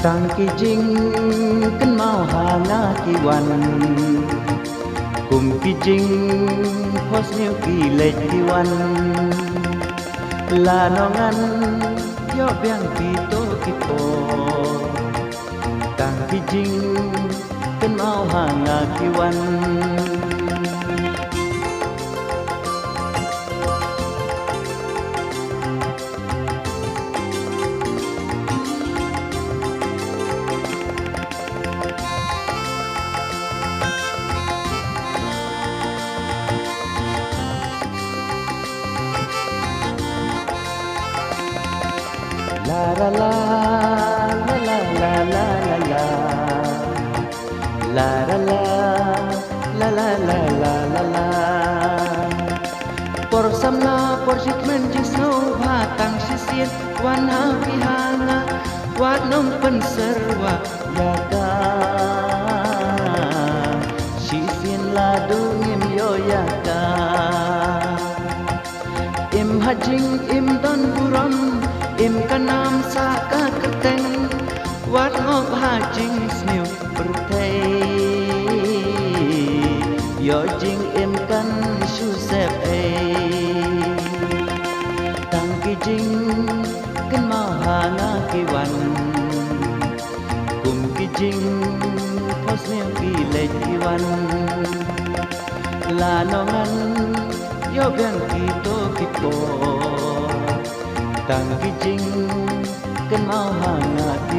Tang ki jing kan mau hanga ki wan kum ki jing pos new ki le ki wan la nongan yo biang ki to ki po tang ki jing kan mau hanga ki wan La la la la la la la la la la la la la la la la la por samna por jikmen jisno batang sisien wan ha pihana wat nom pen serwa yaga sisien la dungim yo yaga im hajing im don buram im kanam sa ka keteng wat ngop ha jing sniu perthei yo jing im kan shu sep ei tang ki jing kan ma ha na ki wan kum ki jing pos sniu ki le ki wan la nongan yo biang ki to ki po tang ki jing kan mau hanga ki